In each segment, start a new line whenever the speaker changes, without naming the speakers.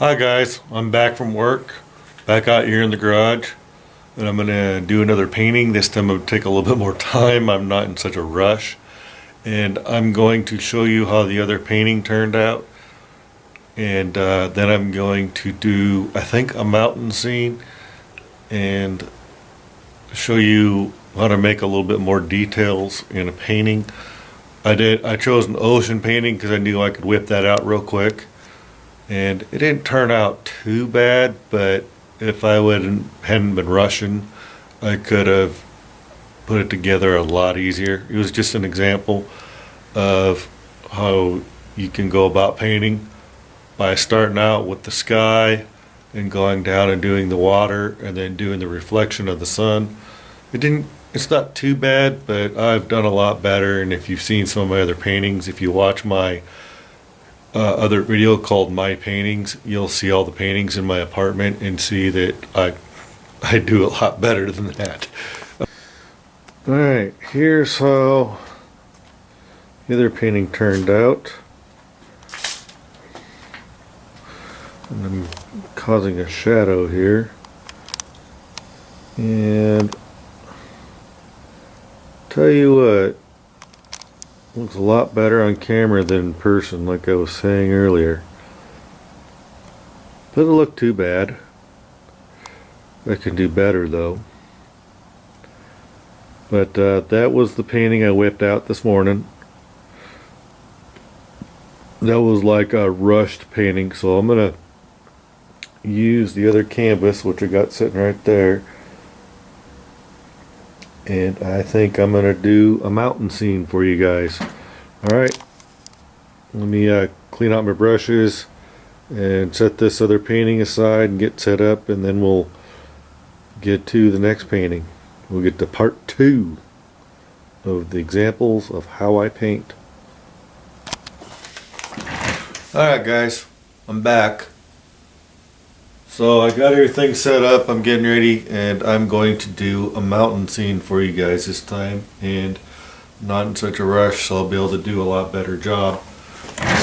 Hi guys, I'm back from work, back out here in the garage, and I'm gonna do another painting. This time it'll take a little bit more time. I'm not in such a rush, and I'm going to show you how the other painting turned out, and then I'm going to do, I think, a mountain scene, and show you how to make a little bit more details in a painting. I chose an ocean painting because I knew I could whip that out real quick. And it didn't turn out too bad, but if I hadn't been rushing, I could have put it together a lot easier. It was just an example of how you can go about painting by starting out with the sky and going down and doing the water and then doing the reflection of the sun. It's not too bad, but I've done a lot better. And if you've seen some of my other paintings, if you watch my other video called My Paintings, you'll see all the paintings in my apartment and see that I do a lot better than that. Alright, here's how the other painting turned out. And I'm causing a shadow here. And tell you what, looks a lot better on camera than in person, like I was saying earlier. Doesn't look too bad. I can do better though. But that was the painting I whipped out this morning. That was like a rushed painting, so I'm gonna use the other canvas, which I got sitting right there. And I think I'm gonna do a mountain scene for you guys. Alright, let me clean out my brushes and set this other painting aside and get set up, and then we'll get to the next painting. We'll get to part 2 of the examples of how I paint. Alright guys, I'm back. So I got everything set up, I'm getting ready, and I'm going to do a mountain scene for you guys this time, and not in such a rush, so I'll be able to do a lot better job.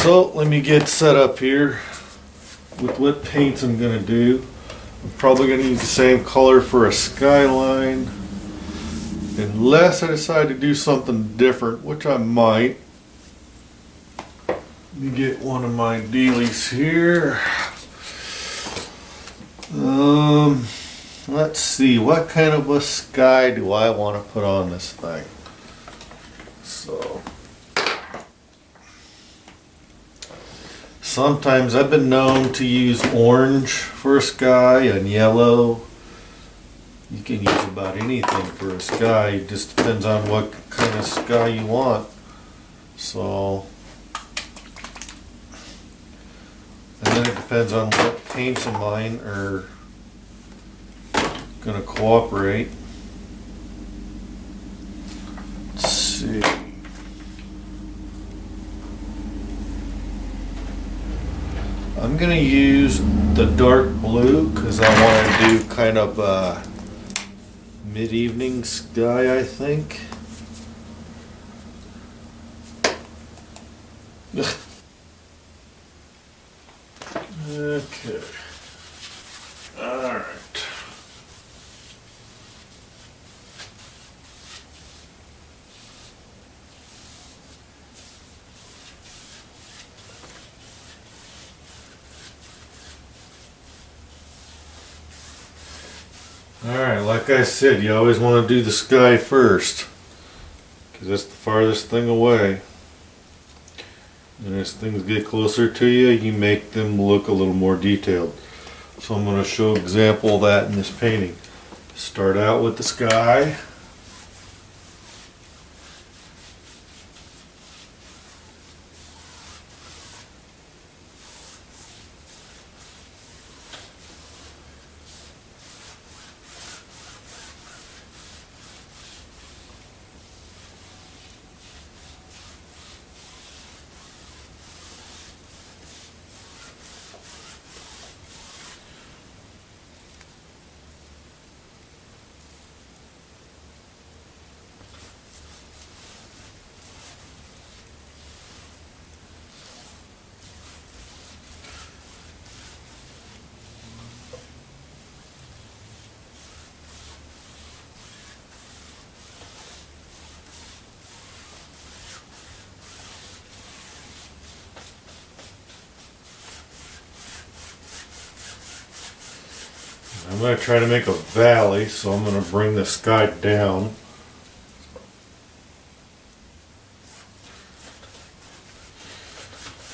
So let me get set up here with what paints I'm going to do. I'm probably going to use the same color for a skyline, unless I decide to do something different, which I might. Let me get one of my dealies here. Let's see, what kind of a sky do I want to put on this thing? So, sometimes I've been known to use orange for a sky and yellow. You can use about anything for a sky, it just depends on what kind of sky you want. So, and then it depends on what paints of mine are going to cooperate. Let's see. I'm going to use the dark blue because I want to do kind of a mid-evening sky, I think. Okay. Alright. Alright, like I said, you always want to do the sky first, because that's the farthest thing away. And as things get closer to you, you make them look a little more detailed. So I'm going to show an example of that in this painting. Start out with the sky. I'm going to try to make a valley, so I'm going to bring this guy down.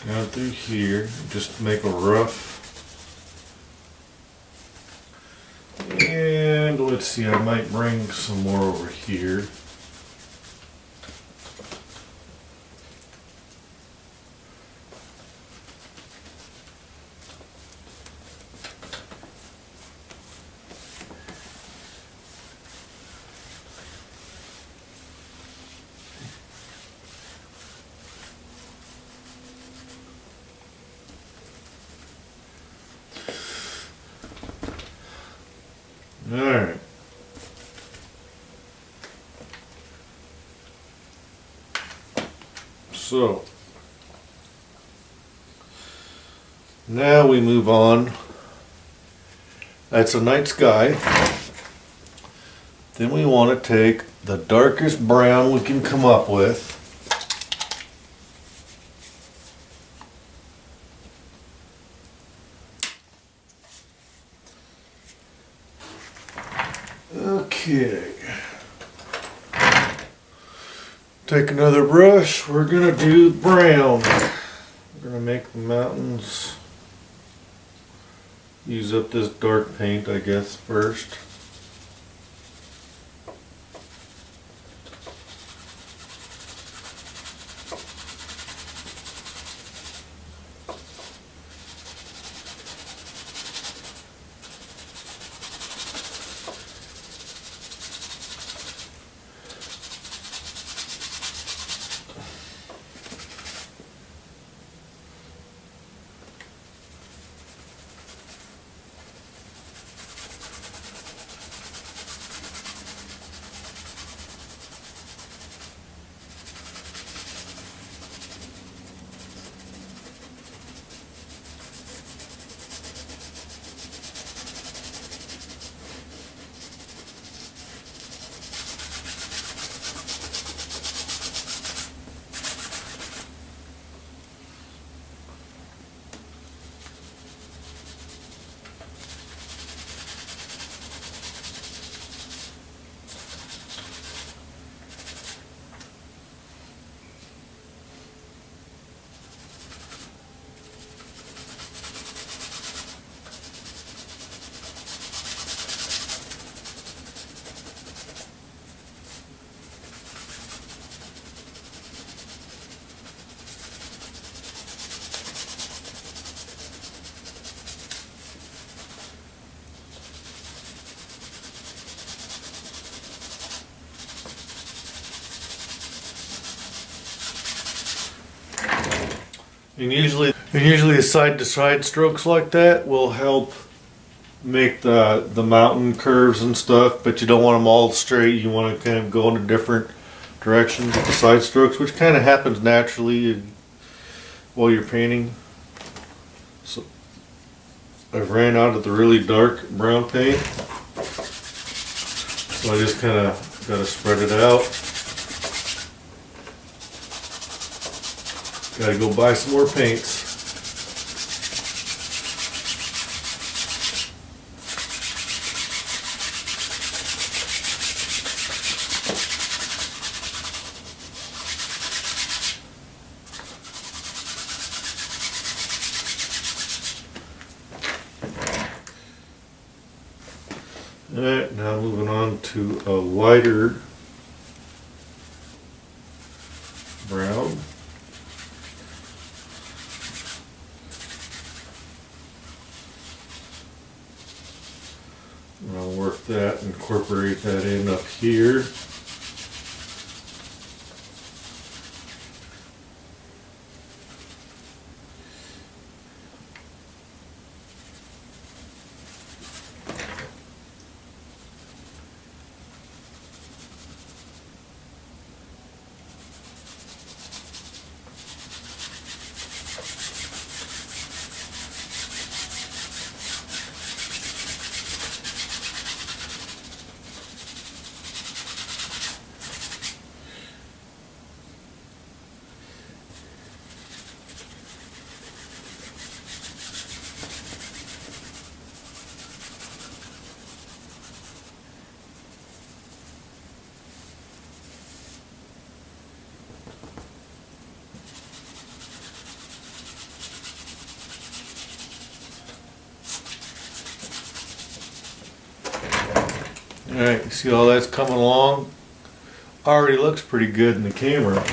Down through here, just make a rough. And let's see, I might bring some more over here. Alright. So, now we move on. That's a night sky. Then we want to take the darkest brown we can come up with. Okay. Take another brush. We're gonna do brown. We're gonna make the mountains. Use up this dark paint, I guess, first. And usually side to side strokes like that will help make the mountain curves and stuff, but you don't want them all straight. You want to kind of go in a different directions with the side strokes, which kind of happens naturally while you're painting. So I've ran out of the really dark brown paint, so I just kind of got to spread it out. Got to go buy some more paints. Alright, now moving on to a lighter brown. And I'll work that, incorporate that in up here. Alright, you see all that's coming along? Already looks pretty good in the camera.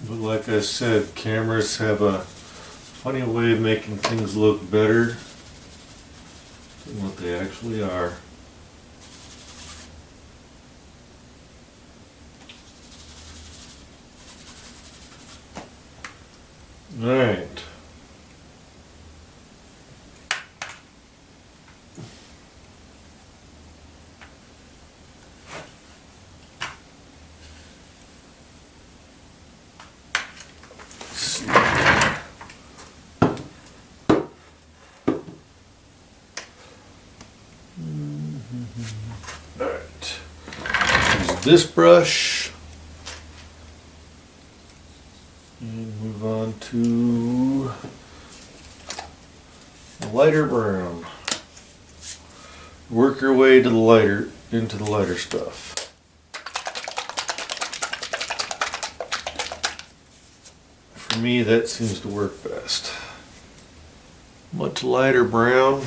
But like I said, cameras have a funny way of making things look better than what they actually are. Alright. Alright. Use this brush. And move on to the lighter brown. Work your way to the lighter, into the lighter stuff. For me, that seems to work best. Much lighter brown.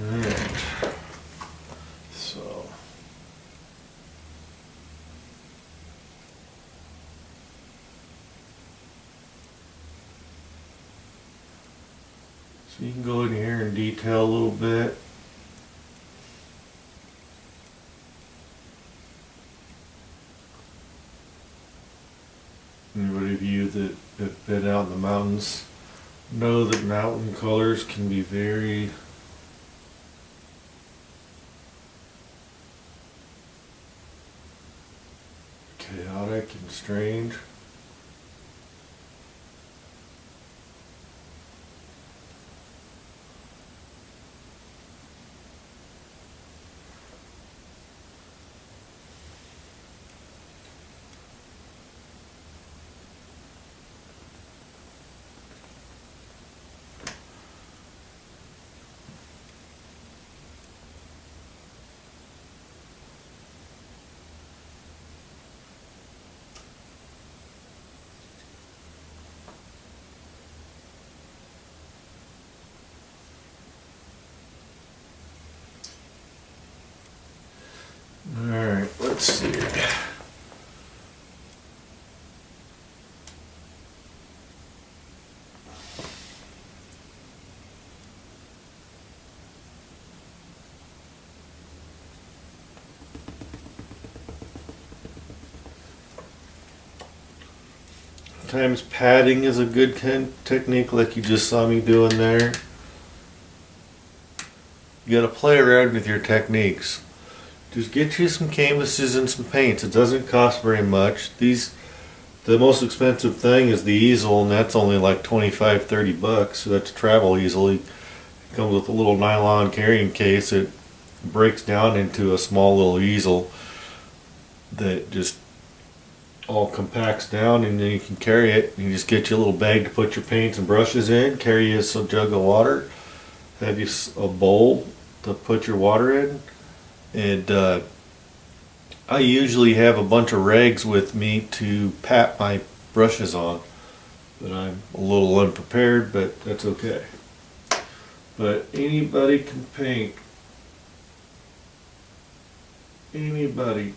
Alright, so you can go in here and detail a little bit. Anybody of you that have been out in the mountains know that mountain colors can be very chaotic and strange. Alright, let's see. Sometimes padding is a good technique like you just saw me doing there. You gotta play around with your techniques. Just get you some canvases and some paints. It doesn't cost very much. The most expensive thing is the easel, and that's only like 25, 30 bucks. So that's a travel easel. It comes with a little nylon carrying case. It breaks down into a small little easel that just all compacts down, and then you can carry it. You just get you a little bag to put your paints and brushes in, carry you a jug of water, have you a bowl to put your water in, and I usually have a bunch of rags with me to pat my brushes on, but I'm a little unprepared, but that's okay. But anybody can paint. Anybody.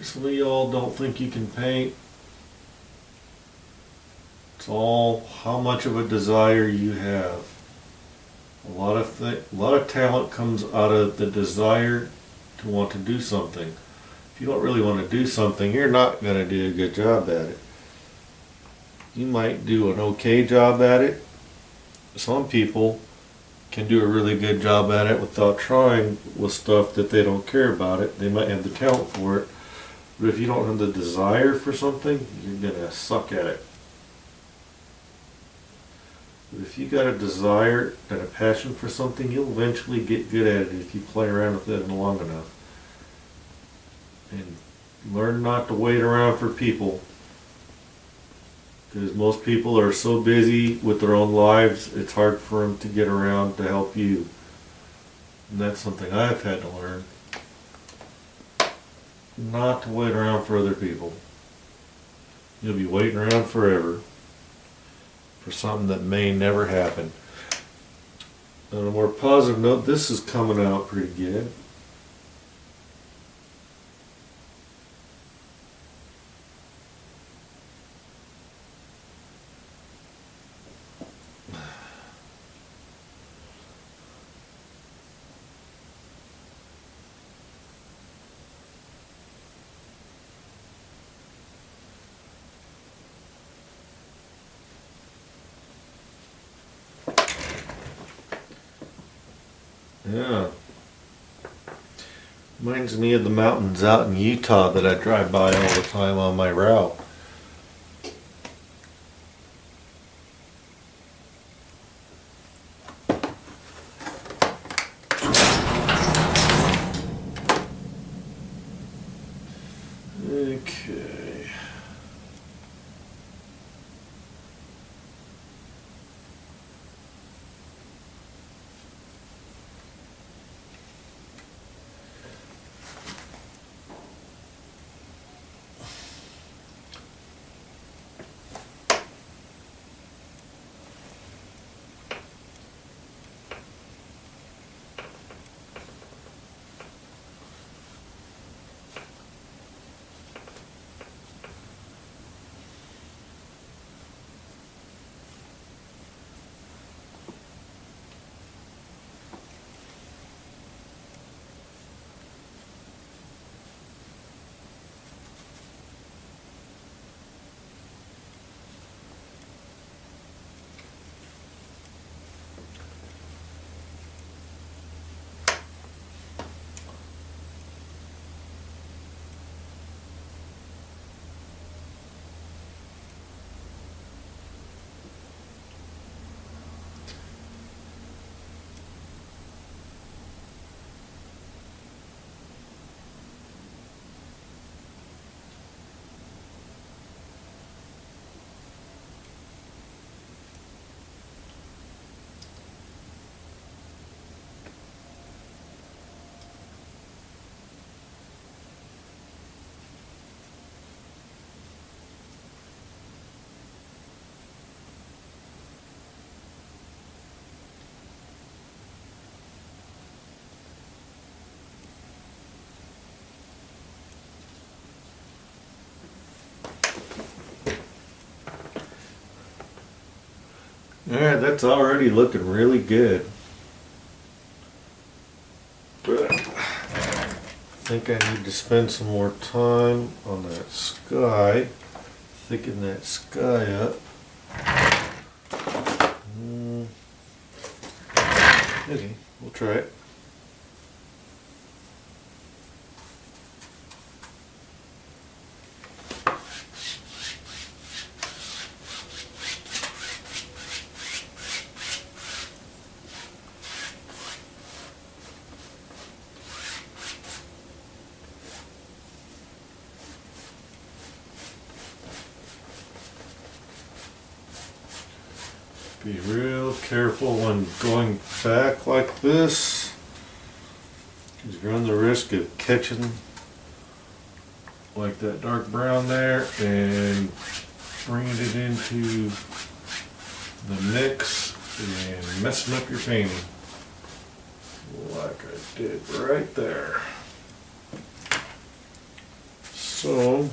Some of y'all don't think you can paint. It's all how much of a desire you have. A lot of talent comes out of the desire to want to do something. If you don't really want to do something, you're not going to do a good job at it. You might do an okay job at it. Some people can do a really good job at it without trying with stuff that they don't care about it. They might have the talent for it, but if you don't have the desire for something, you're gonna suck at it. But if you got a desire and a passion for something, you'll eventually get good at it if you play around with it long enough. And learn not to wait around for people. Because most people are so busy with their own lives, it's hard for them to get around to help you. And that's something I've had to learn. Not to wait around for other people. You'll be waiting around forever for something that may never happen. On a more positive note, this is coming out pretty good. Yeah. Reminds me of the mountains out in Utah that I drive by all the time on my route. Okay. Alright, that's already looking really good. But I think I need to spend some more time on that sky, thicken that sky up. Okay, we'll try it. Be real careful when going back like this, because you run the risk of catching like that dark brown there and bringing it into the mix and messing up your painting like I did right there. So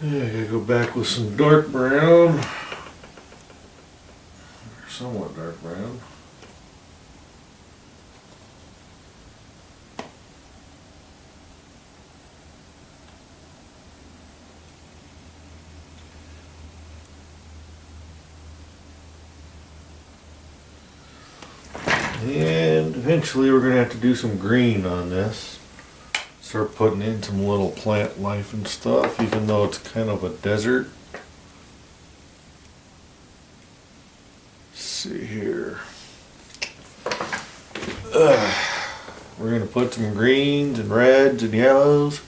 yeah, I gotta go back with some dark brown, or somewhat dark brown. And eventually we're going to have to do some green on this. Start putting in some little plant life and stuff, even though it's kind of a desert. Let's see here. We're going to put some greens and reds and yellows.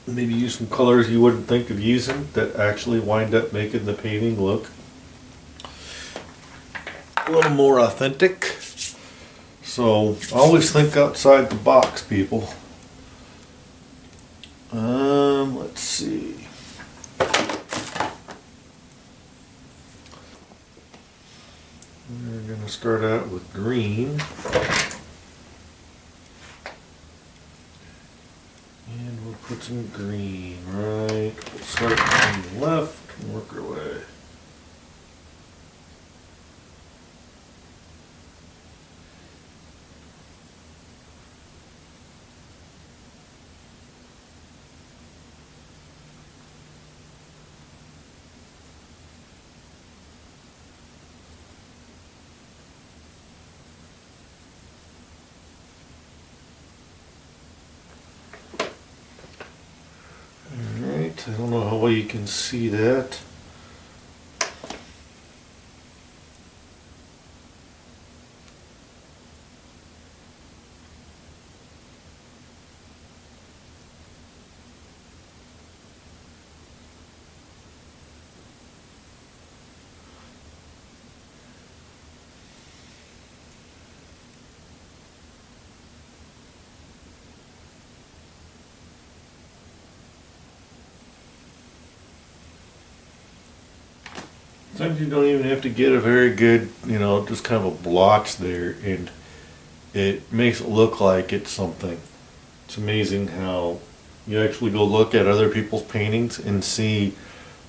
Maybe use some colors you wouldn't think of using that actually wind up making the painting look a little more authentic. So always think outside the box, people. Let's see. We're gonna start out with green. And we'll put some green right. We'll start on the left and work our way. Alright, I don't know how well you can see that. Sometimes you don't even have to get a very good, just kind of a blotch there, and it makes it look like it's something. It's amazing how you actually go look at other people's paintings and see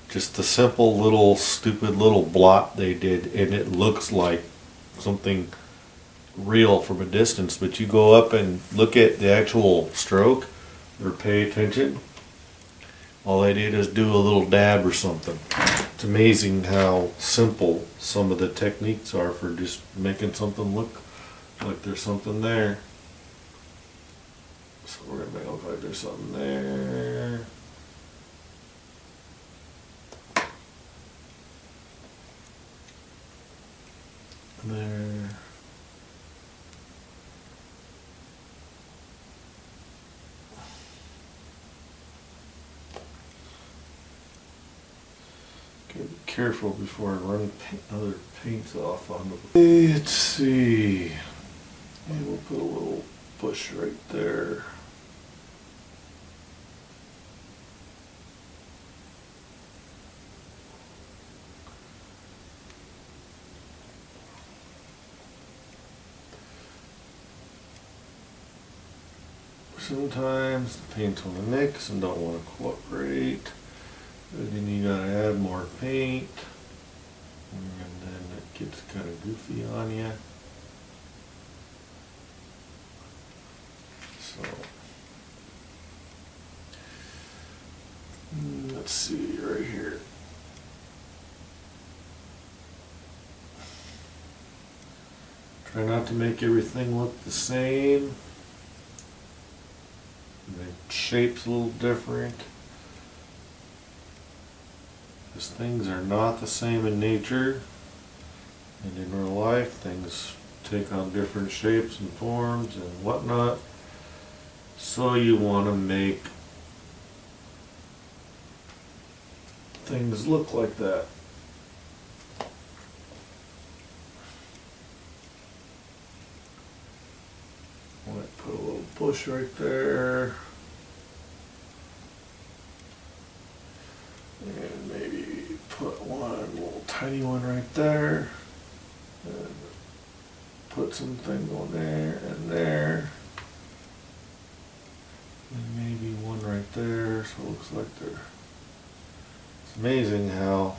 just the simple little stupid little blot they did, and it looks like something real from a distance. But you go up and look at the actual stroke or pay attention, all they did is do a little dab or something. It's amazing how simple some of the techniques are for just making something look like there's something there. So we're going to make it look like there's something there. There. Be careful before I run other paints off on the. Let's see. And we'll put a little bush right there. Sometimes the paints want to mix and don't want to cooperate. And then you gotta add more paint, and then it gets kind of goofy on you. So, let's see right here. Try not to make everything look the same. The shape's a little different. Because things are not the same in nature, and in real life things take on different shapes and forms and whatnot. So you want to make things look like that. I might put a little bush right there. And maybe put one little tiny one right there. And put something on there and there. And maybe one right there, so it looks like they're. It's amazing how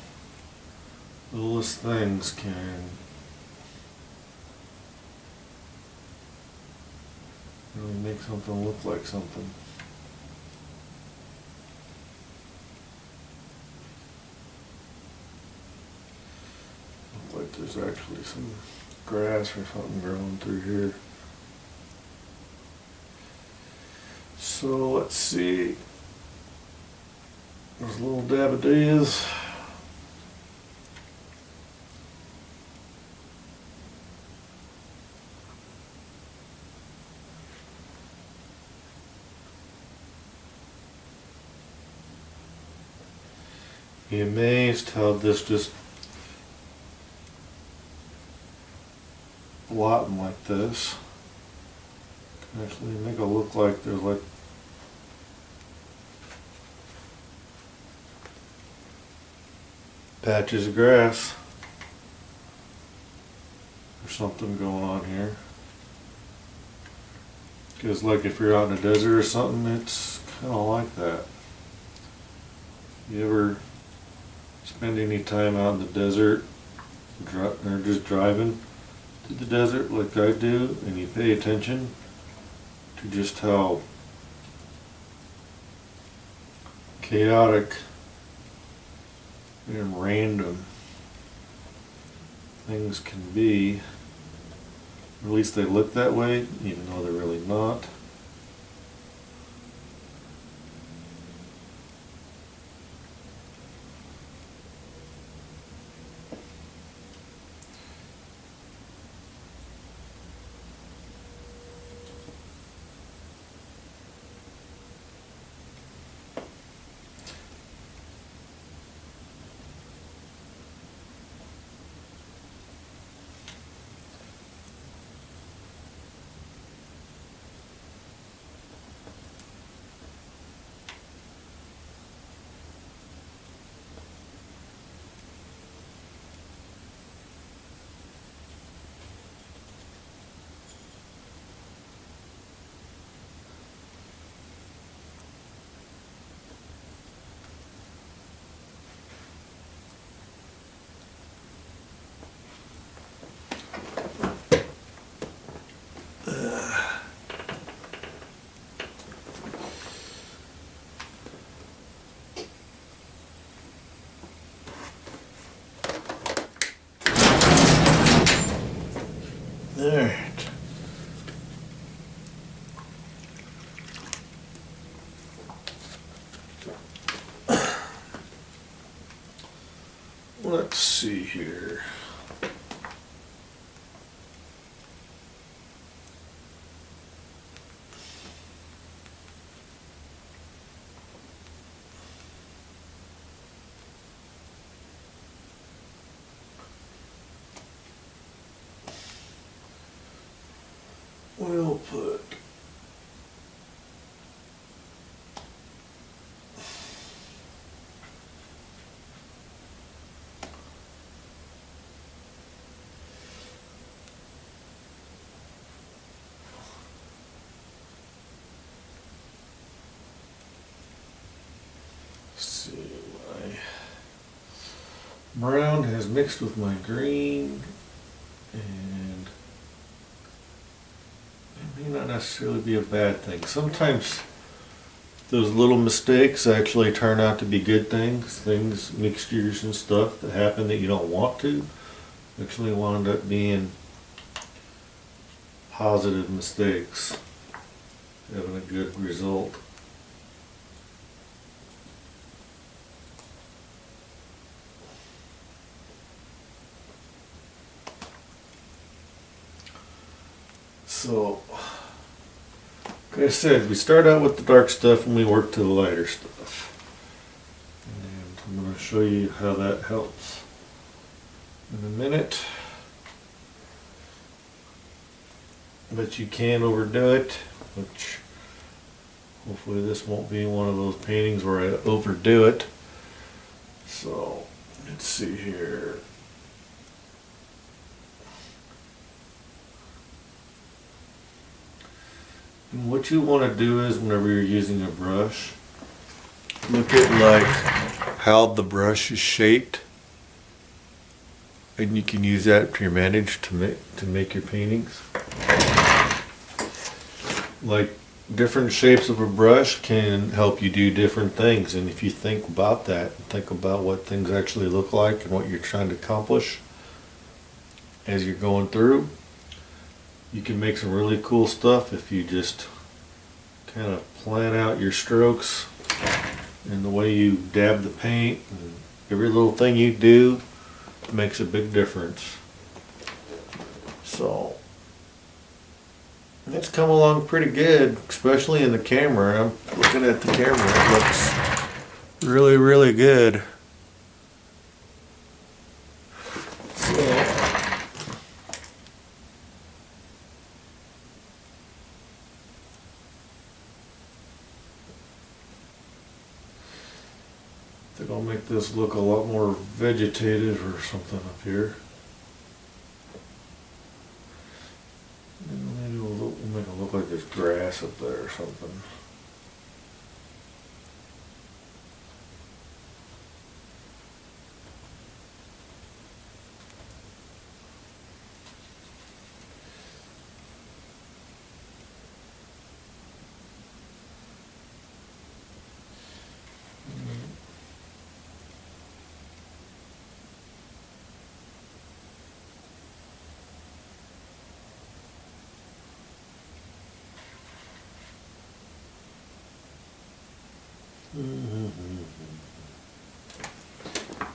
the littlest things can really make something look like something. there's actually some grass or something growing through here. So let's see. There's a little daffodils. Be amazed how this just blotting like this can actually make it look like there's like patches of grass or something going on here. Because like if you're out in a desert or something, it's kind of like that. You ever spend any time out in the desert or just driving to the desert like I do, and you pay attention to just how chaotic and random things can be, or at least they look that way, even though they're really not. Alright. Let's see here. We'll put see, my brown has mixed with my green, and it may not necessarily be a bad thing. Sometimes those little mistakes actually turn out to be good things, mixtures and stuff that happen that you don't want to, actually wound up being positive mistakes, having a good result. So, like I said, we start out with the dark stuff and we work to the lighter stuff. And I'm going to show you how that helps in a minute. But you can't overdo it, which hopefully this won't be one of those paintings where I overdo it. So, let's see here. And what you want to do is, whenever you're using a brush, look at like how the brush is shaped, and you can use that to your advantage to make your paintings. Like different shapes of a brush can help you do different things, and if you think about that, think about what things actually look like and what you're trying to accomplish, as you're going through. You can make some really cool stuff if you just kind of plan out your strokes and the way you dab the paint. And every little thing you do makes a big difference. So it's come along pretty good, especially in the camera. I'm looking at the camera, it looks really, really good. So I think I'll make this look a lot more vegetative or something up here. Maybe we'll make it look like there's grass up there or something.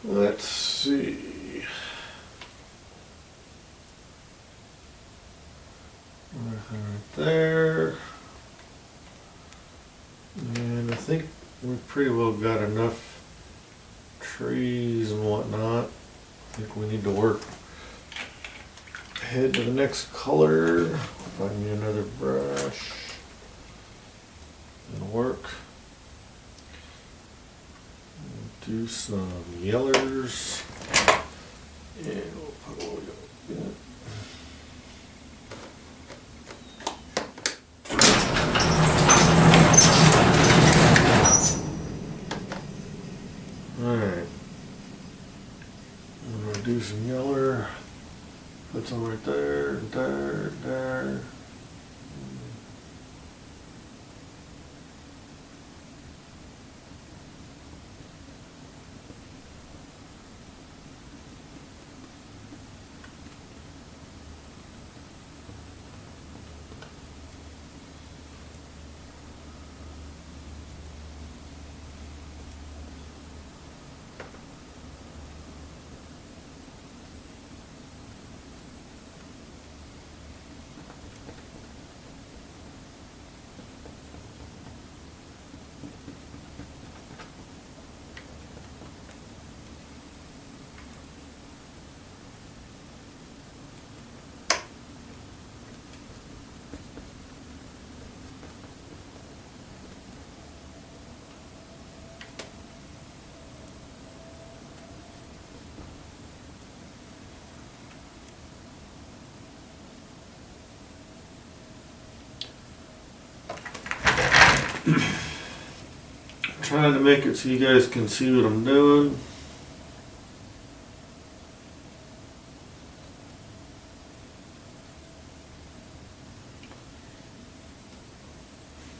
Let's see. Right there. And I think we pretty well got enough trees and whatnot. I think we need to work ahead to the next color. Find me another brush and work. Do some yellers. And we'll put a little bit. Alright. I'm going to do some yeller. Put some right there, there. Trying to make it so you guys can see what I'm doing.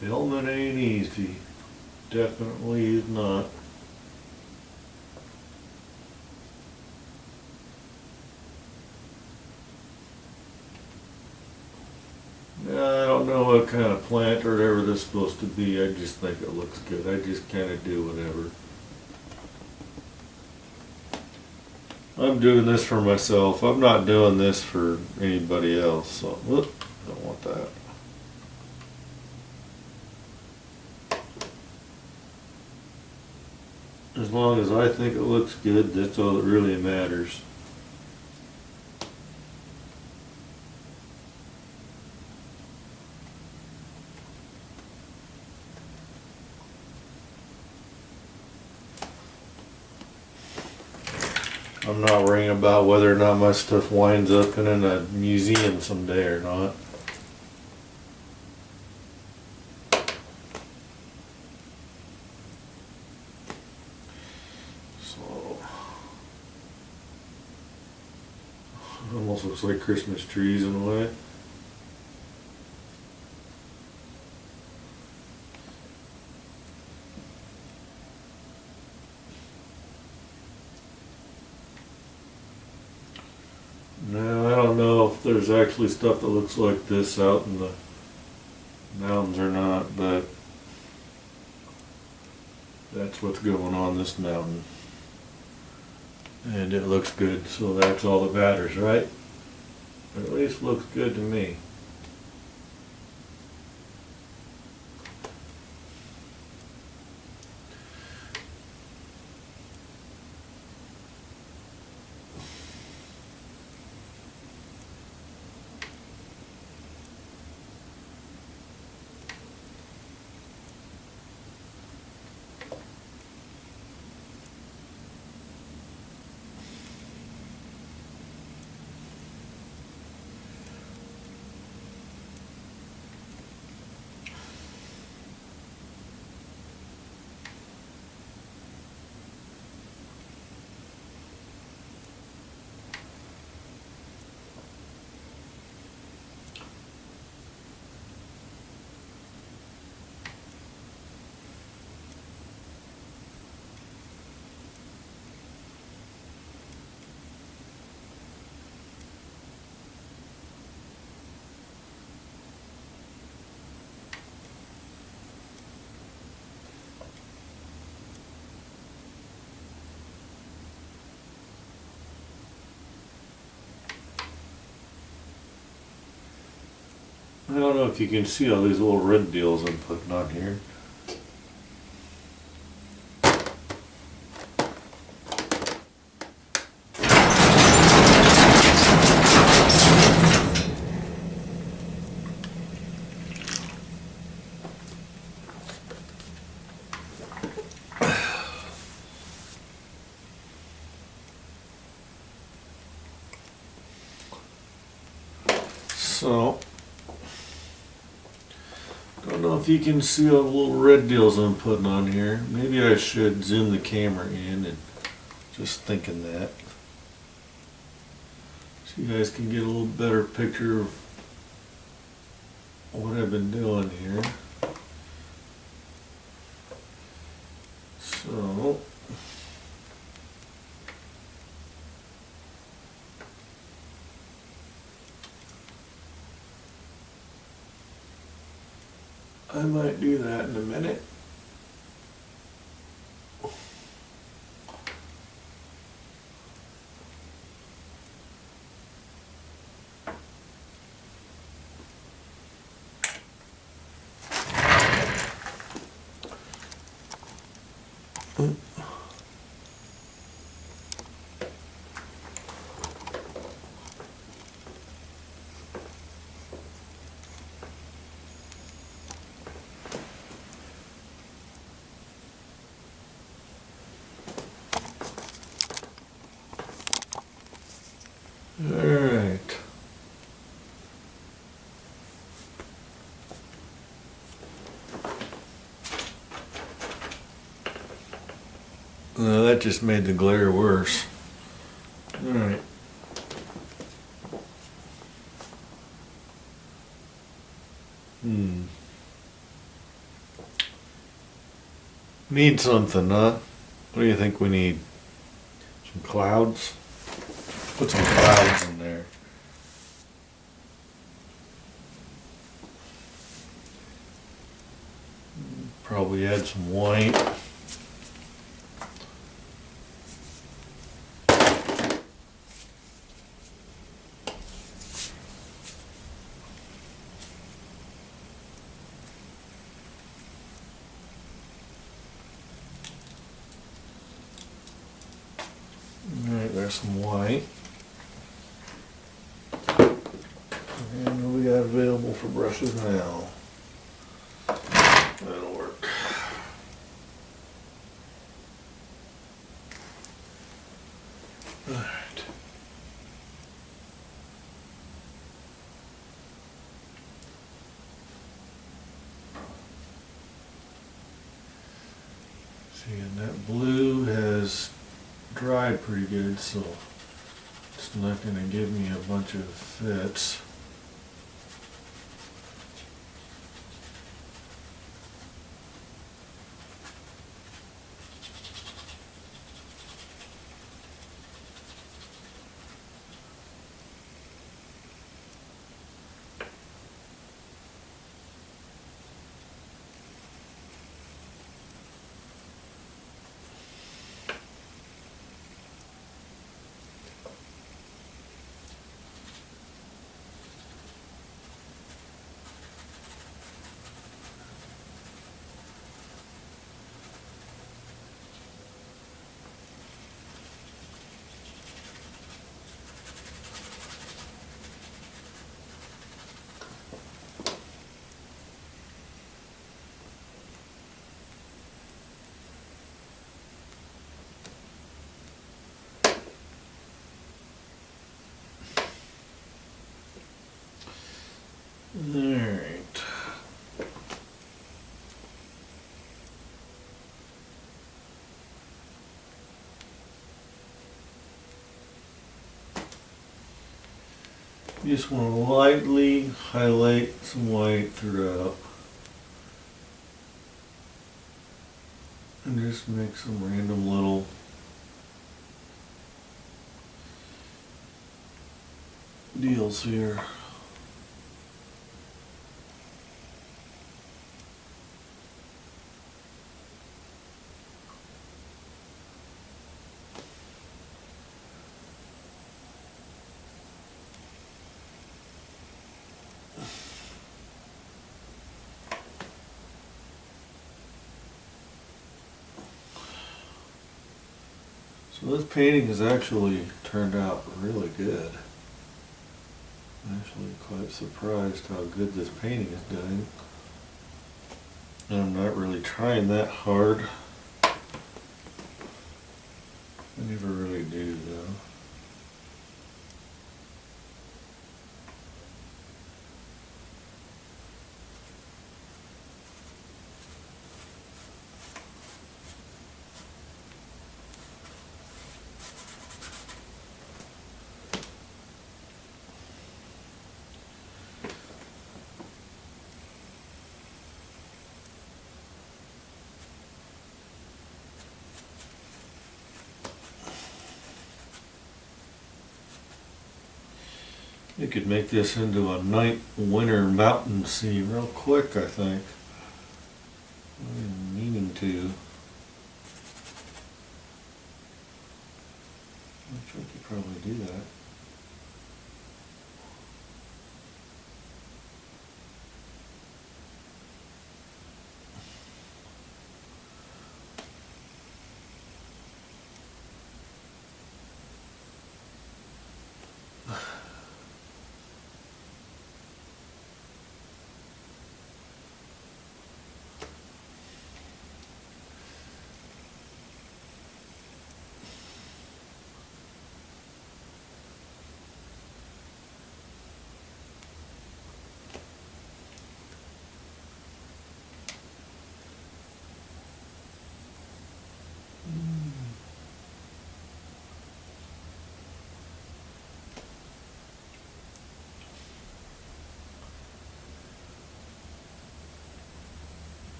Filming ain't easy. Definitely is not. I don't know what kind of plant or whatever this is supposed to be. I just think it looks good. I just kind of do whatever. I'm doing this for myself. I'm not doing this for anybody else. So, whoop, don't want that. As long as I think it looks good, that's all that really matters. I'm not worrying about whether or not my stuff winds up in a museum someday or not. So, it almost looks like Christmas trees in a way. No, I there's actually stuff that looks like this out in the mountains or not, but that's what's going on this mountain. And it looks good, so that's all that matters, right? Or at least looks good to me. I don't know if you can see all these little red deals I'm putting on here. So, don't know if you can see all the little red deals I'm putting on here. Maybe I should zoom the camera in and just thinking that. So you guys can get a little better picture of what I've been doing here. So, I might do that in a minute. Alright. That just made the glare worse. Alright. Need something, huh? What do you think we need? Some clouds? Put some clouds in there. Probably add some white. Alright, there's some white. And what we got available for brushes now? That'll work. Alright. See, and that blue has dried pretty good, so it's not going to give me a bunch of fits. Alright. You just want to lightly highlight some white throughout. And just make some random little deals here. So this painting has actually turned out really good. I'm actually quite surprised how good this painting is doing. And I'm not really trying that hard. I never really do though. You could make this into a night winter mountain scene real quick, I think. I'm meaning to. I think you probably do that.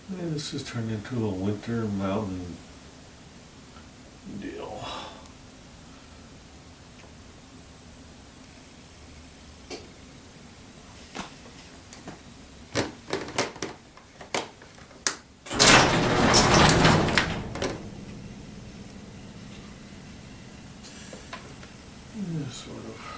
Yeah, this has turned into a winter mountain deal. Yeah, sort of.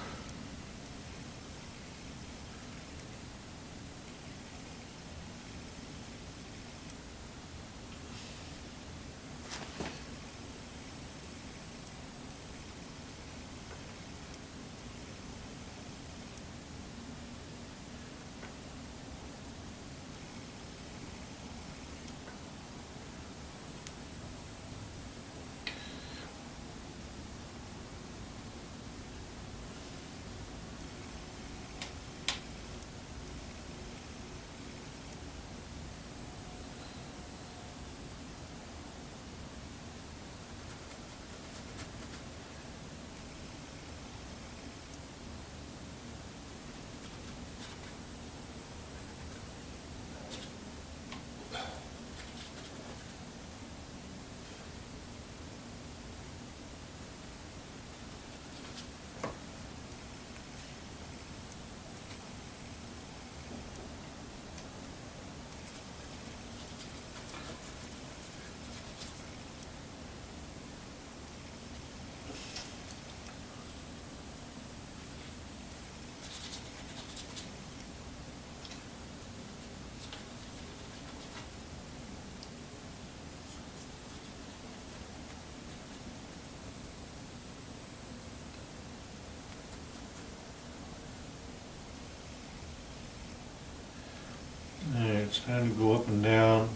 kind of go up and down.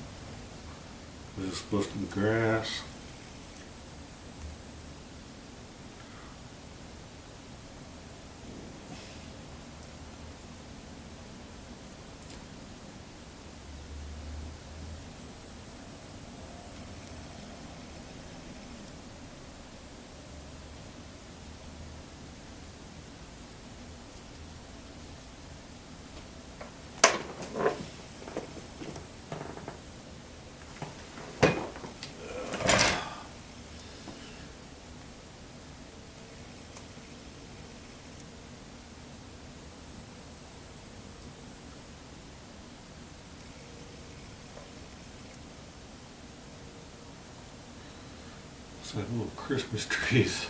This is supposed to be grass. It's like little Christmas trees.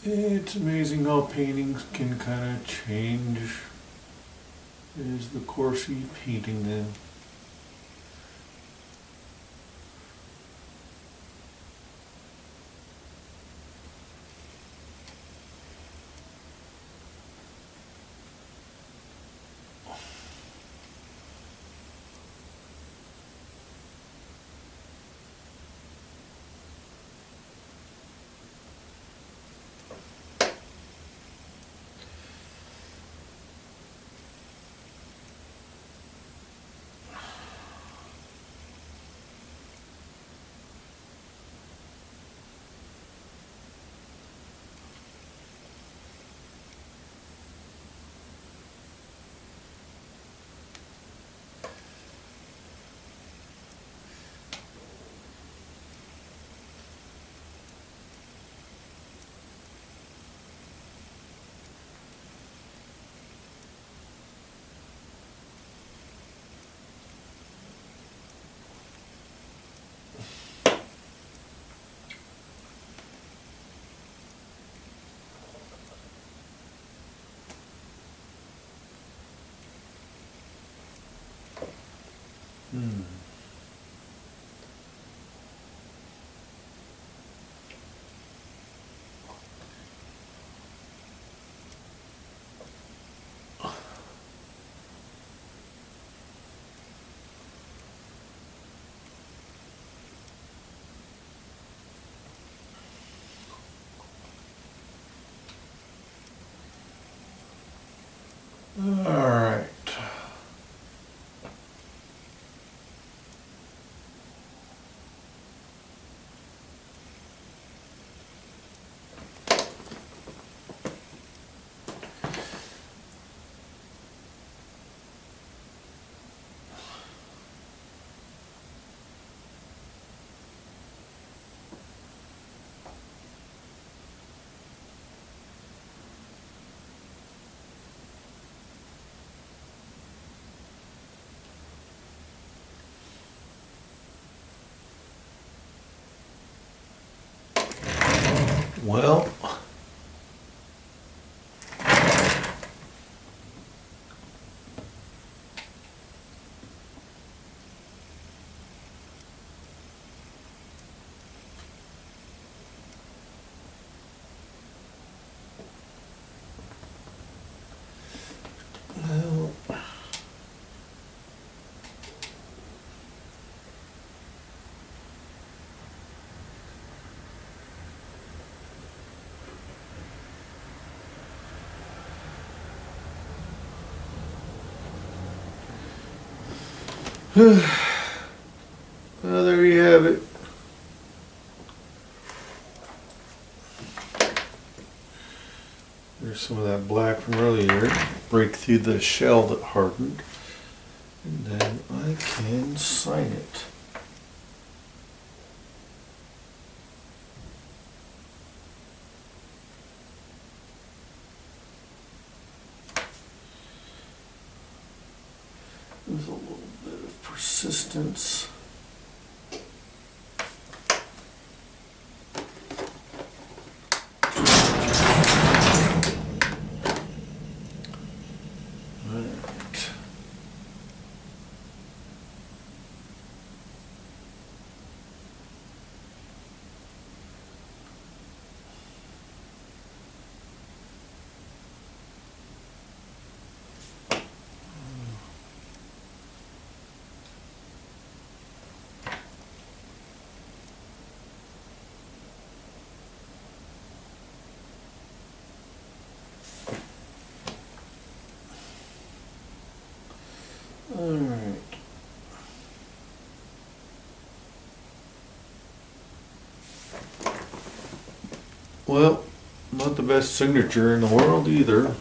It's amazing how paintings can kind of change as the course of you painting them. All right. Well, well, there you have it. There's some of that black from earlier. Break through the shell that hardened. And then I can sign it. There's a little bit of persistence. Right. Alright. Well, not the best signature in the world either.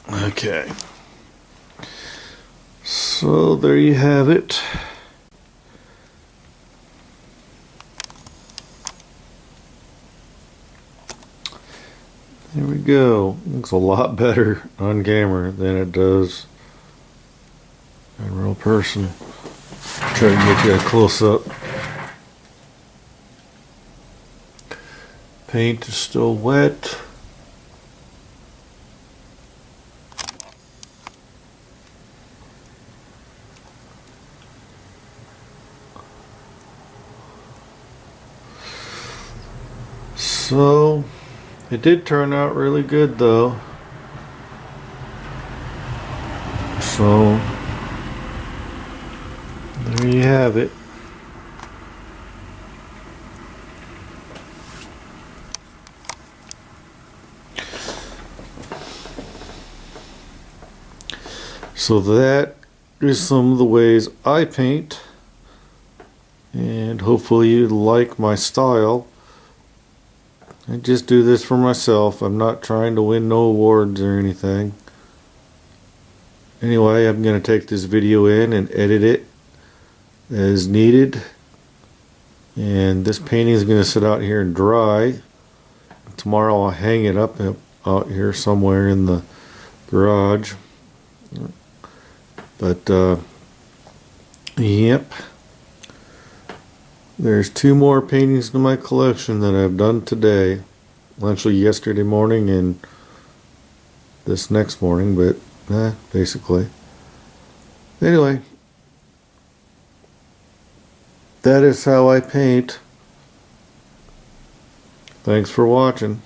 Okay. So there you have it. There we go. Looks a lot better on camera than it does in real person. Try to get you a close up. Paint is still wet. So it did turn out really good though. So there you have it. So that is some of the ways I paint, and hopefully you like my style. I just do this for myself. I'm not trying to win no awards or anything. Anyway, I'm going to take this video in and edit it as needed. And this painting is going to sit out here and dry. Tomorrow I'll hang it up out here somewhere in the garage. But, yep. There's 2 more paintings in my collection that I've done today. Actually yesterday morning and this next morning, but basically. Anyway, that is how I paint. Thanks for watching.